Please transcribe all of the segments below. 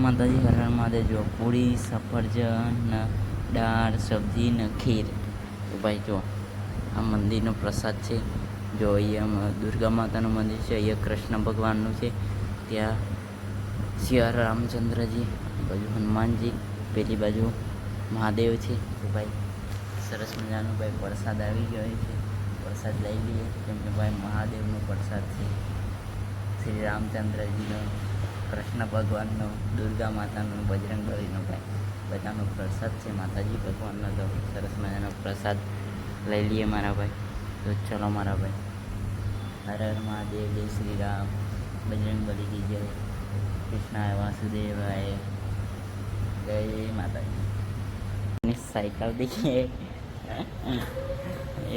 માતાજી, હર હર મહાદેવ. જો પૂરી, સફરજન, દાળ, સબ્જી ને ખીર. તો ભાઈ જો આ મંદિરનો પ્રસાદ છે. જો અહીંયા દુર્ગા માતાનું મંદિર છે, અહીંયા કૃષ્ણ ભગવાનનું છે, ત્યાં શ્રી રામચંદ્રજી, બાજુ હનુમાનજી, પેલી બાજુ મહાદેવ છે. તો ભાઈ સરસ મજાનો ભાઈ પ્રસાદ આવી ગયો છે. પ્રસાદ લઈ લઈએ, કેમ કે ભાઈ મહાદેવનો પ્રસાદ છે, શ્રી રામચંદ્રજીનો, કૃષ્ણ ભગવાનનો, દુર્ગા માતાનો, બજરંગબલીનો, ભાઈ બધાનો પ્રસાદ છે માતાજી ભગવાનનો. તો સરસ મજાનો પ્રસાદ લઈ લઈએ મારા ભાઈ. તો ચલો મારા ભાઈ, હર હર મહાદેવ, જય શ્રી રામ, બજરંગબલી કી જય, કૃષ્ણાય वासुदेवाय, जय माताजी. साइकिल देखिए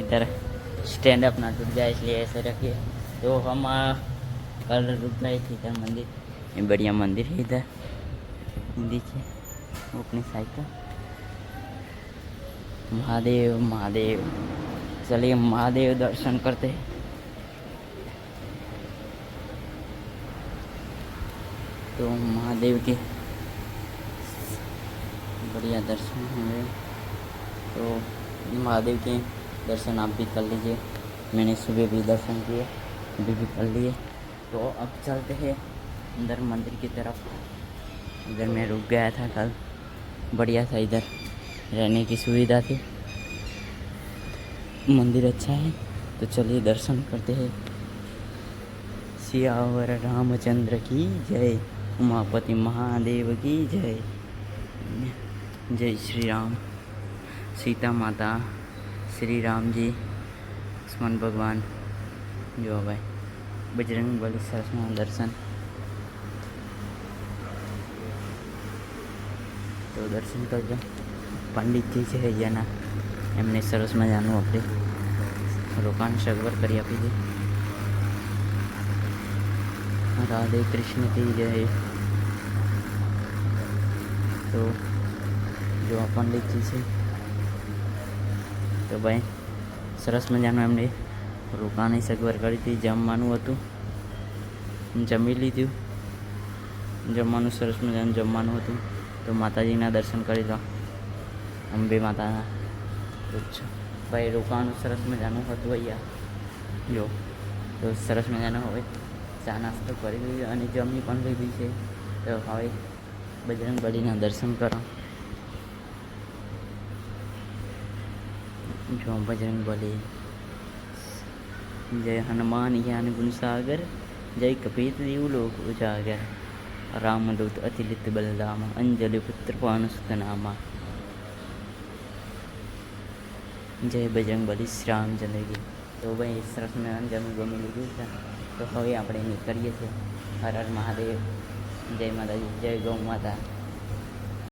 इधर स्टैंड अप ना टूट जाए इसलिए ऐसे रखिए. तो हम कल रुक गए थे इधर मंदिर, ये बढ़िया मंदिर है इधर, देखिए वो अपनी साइकिल. महादेव महादेव, चलिए महादेव दर्शन करते हैं. तो महादेव के बढ़िया दर्शन हुए. तो महादेव के दर्शन आप भी कर लीजिए. मैंने सुबह भी दर्शन किए, अभी भी कर लिए. तो अब चलते हैं अंदर मंदिर की तरफ. इधर मैं रुक गया था कल, बढ़िया था, इधर रहने की सुविधा थी, मंदिर अच्छा है. तो चलिए दर्शन करते हैं. सियावर रामचंद्र की जय, उमापति महादेव की जय. जय श्री राम, सीता माता, श्री राम जी, लक्ष्मण भगवान. जो भाई बजरंग बली सरस दर्शन. तो दर्शन करजो. पंडितजी છે અહીંયાના, એમને સરસ મજાનું આપણે રોકાણ સગવડ કરી આપી છે. राधे कृष्ण की जय. तो जो आ पंडित जी છે, તો ભાઈ સરસ મજાનું એમને રોકાણની સગવડ કરી હતી. જમવાનું હતું, જમી લીધું. જમવાનું સરસ મજાનું જમવાનું હતું. તો માતાજીના દર્શન કરી લો, અંબે માતાના. તો ભાઈ રોકાણનું સરસ મજાનું હતું અહીંયા. જો તો સરસ મજાનું હવે ચા નાસ્તો કરી લીધો અને જમી પણ લીધી છે. તો હવે બજરંગબલીના દર્શન કરો. જો બજરંગબલી, જય હનુમાન જ્ઞાન गुण सागर, जय कपीत देव लोक उजागर, रामदूत अतिलित बलदामा, अंजलि पुत्र पवनसुत नामा. जय बजरंगबली श्री रामचंद्र की. તો ભાઈ સરસ મજાનું જમી ગમી લીધું છે. तो હવે આપણે નીકળીએ છીએ. हर हर महादेव, जय माता जी, जय गौ माता.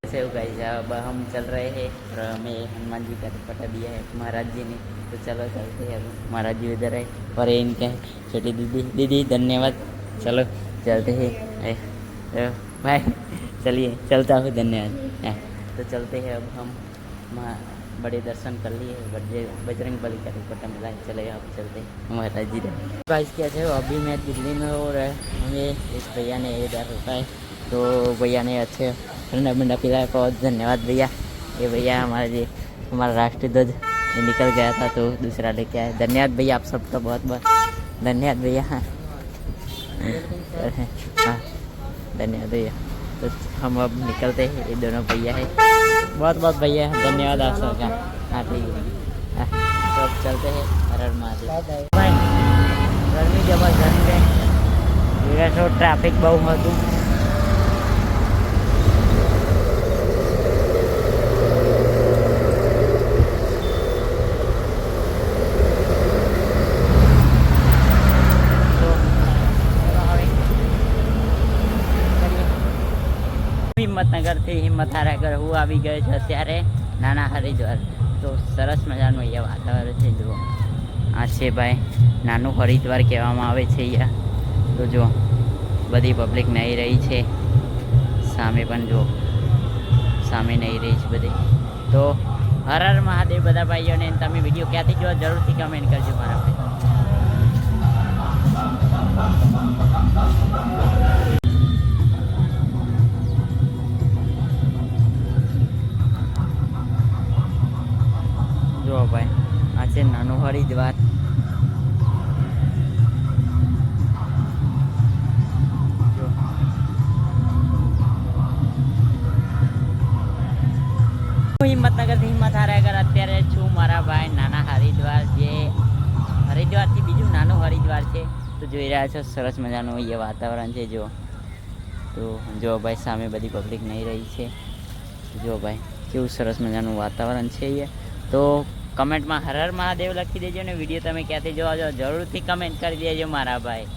ऐसे गाइस अब हम चल रहे हैं और हमें हनुमान जी का दुपट्टा दिया है महाराज जी ने. तो चलो चलते हैं. अब महाराज जी इधर है और इनके छोटी दीदी. दीदी धन्यवाद. चलो चलते हैं. भाई चलिए चलता हूँ, धन्यवाद. तो चलते हैं. अब हम बड़े दर्शन कर लिए, बजरंग बली का दुपट्टा मिला है. चले आप चलते महाराज जी. गाइस क्या है, अभी मैं दिल्ली में हो रहा है. हमें इस भैया ने इधर रुका है. तो भैया ने अच्छे ठंडा बंडा पिलाया, बहुत धन्यवाद भैया. ये भैया हमारा राष्ट्रीय ध्वज ये निकल गया था तो दूसरा लेके आए. धन्यवाद भैया, आप सबका बहुत बहुत धन्यवाद भैया. हाँ धन्यवाद भैया. तो हम अब निकलते हैं. ये दोनों भैया है, बहुत बहुत भैया धन्यवाद आप सबका. हाँ ठीक है. तो अब चलते हैं. हर हर महादेव. गर्मी जबरदस्त है, तो ट्रैफिक बहुत હતું. હિંમતનગરથી હિંમત હારાગર હું આવી ગયો છું અત્યારે નાના હરિદ્વાર. તો સરસ મજાનું અહીંયા વાતાવરણ છે. જુઓ આ છે ભાઈ નાનું હરિદ્વાર કહેવામાં આવે છે અહીંયા. તો જો બધી પબ્લિક નહીં રહી છે, સામે પણ જો સામે નહીં રહી છે બધી. તો હર હર મહાદેવ બધા ભાઈઓને. તમે વિડીયો ક્યાંથી જો જરૂરથી કમેન્ટ કરજો મારા ભાઈ. હરિદ્વાર. હિંમતનગરથી હિંમત હારાગર અત્યારે છું મારા ભાઈ નાના હરિદ્વાર, જે હરિદ્વારથી બીજું નાનું હરિદ્વાર છે. તો જોઈ રહ્યા છો સરસ મજાનું અહીંયા વાતાવરણ છે. જો ભાઈ સામે બધી પબ્લિક નહીં રહી છે. જો ભાઈ કેવું સરસ મજાનું વાતાવરણ છે અહીંયા. તો કમેન્ટમાં હર હર મહાદેવ લખી દેજો ને વિડીયો તમે ક્યાંથી જોવા છો જરૂરથી કમેન્ટ કરી દેજો મારા ભાઈ.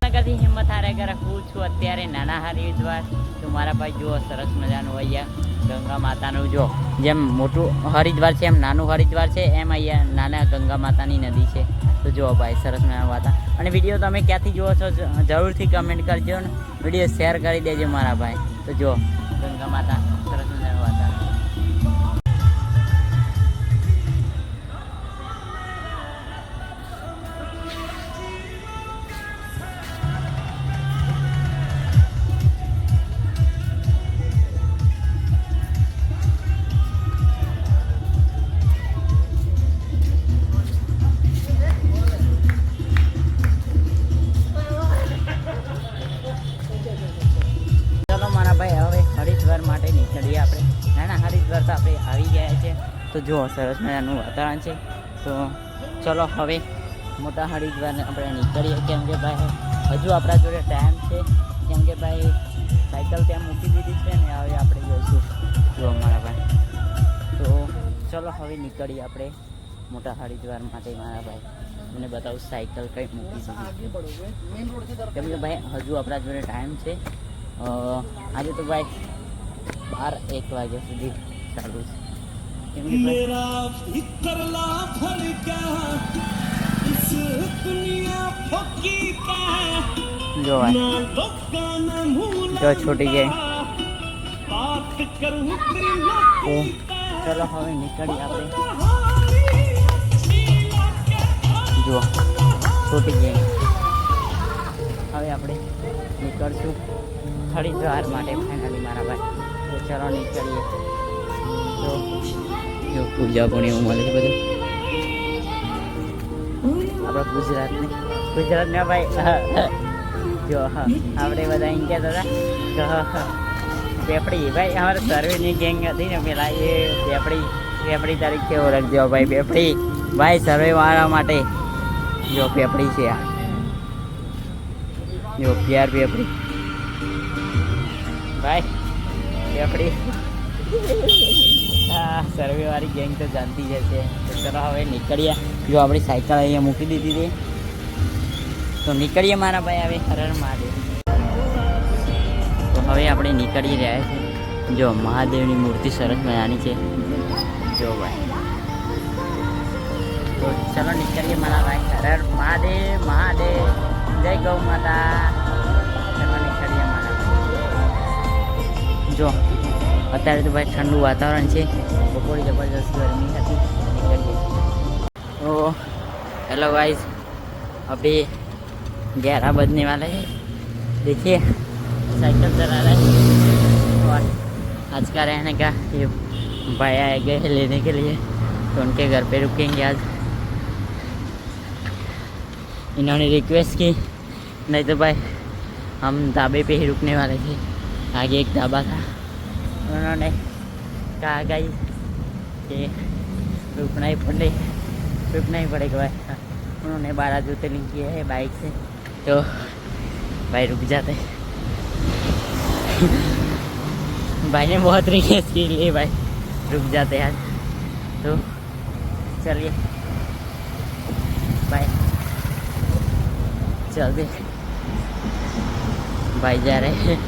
નગરથી હિંમત હારાગર હું છું અત્યારે નાના હરિદ્વાર. તો મારા ભાઈ જુઓ સરસ મજાનું અહીંયા ગંગા માતાનું, જો જેમ મોટું હરિદ્વાર છે એમ નાનું હરિદ્વાર છે, એમ અહીંયા નાના ગંગા માતાની નદી છે. તો જુઓ ભાઈ સરસ મજાનું વાતાવરણ. અને વિડીયો તમે ક્યાંથી જુઓ છો જરૂરથી કમેન્ટ કરજો ને વિડીયો શેર કરી દેજો મારા ભાઈ. તો જુઓ ગંગા માતા સરસ મજાનું વાતાવરણ. હરિદ્વાર માટે નીકળીએ આપણે. નાના હરિદ્વાર તો આપણે આવી ગયા છે. તો જુઓ સરસ મજાનું વાતાવરણ છે. તો ચલો હવે મોટા હરિદ્વારને આપણે નીકળીએ, કેમ કે ભાઈ હજુ આપણા જોડે ટાઈમ છે. કેમ કે ભાઈ સાયકલ ત્યાં મૂકી દીધી છે ને હવે આપણે જઈશું. જુઓ મારા ભાઈ, તો ચલો હવે નીકળીએ આપણે મોટા હરિદ્વાર માટે. મારા ભાઈ મને બતાવું સાયકલ કંઈ મૂકી દીધી, કેમ કે ભાઈ હજુ આપણા જોડે ટાઈમ છે. આજે તો ભાઈ 12-1 વાગ્યા સુધી ચાલુ છે. જો જો છૂટી ગઈ. તો ચલો હવે નીકળી આપણે. જુઓ છૂટી ગઈ. હવે આપણે નીકળશું હરિદ્વાર માટે ફાઇનલી મારા ભાઈ. તો ચાલો નીકળીએ. તો જો પૂજા પણ એવું મળે છે બધું આપણા ગુજરાતના ભાઈ. જો હા આપણે બધા એમ કહેતા હતા પેપડી ભાઈ, અમારે સર્વેની ગેંગ હતી ને પેલા એ પેપડી તરીકે ઓળખજો ભાઈ. પેપડી ભાઈ સર્વેવાળા માટે જો પેપડી છે આ. જો પ્યાર પેપડી ભાઈ, પેપડી હા સર્વેવાળી ગેંગ તો જાણતી જ હશે. તો ચલો હવે નીકળીએ. જો આપણી સાયકલ અહીંયા મૂકી દીધી હતી, તો નીકળીએ મારા ભાઈ. હવે હર હર મહાદેવ. તો હવે આપણે નીકળી રહ્યા છીએ. જો મહાદેવની મૂર્તિ સરસ મજાની છે. જો ભાઈ, તો ચલો નીકળીએ મારા ભાઈ. હર હર મહાદેવ. મહાદેવ જય ગૌ માતા. ચલો નીકળીએ મારા. જો અત્યારે તો ભાઈ ઠંડુ વાતાવરણ છે. બપોરે જબરદસ્ત ગરમી હતી. तो हेलो गाइस, अभी 11 बजने वाले हैं. देखिए साइकिल चला रहा है और आज का रहने का ये भाई आए गए हैं लेने के लिए. तो उनके घर पे रुकेंगे आज. इन्होंने रिक्वेस्ट की, नहीं तो भाई हम ढाबे पे ही रुकने वाले थे. आगे एक ढाबा था, उन्होंने कहा गाइस कि रुकना ही पड़ेगा भाई. उन्होंने 12 ज्योतिर्लिंग किए हैं बाइक से, तो भाई रुक जाते. भाई ने बहुत रिक्वेस्ट की लिए भाई रुक जाते आज. तो चलिए भाई चलते. भाई जा रहे हैं.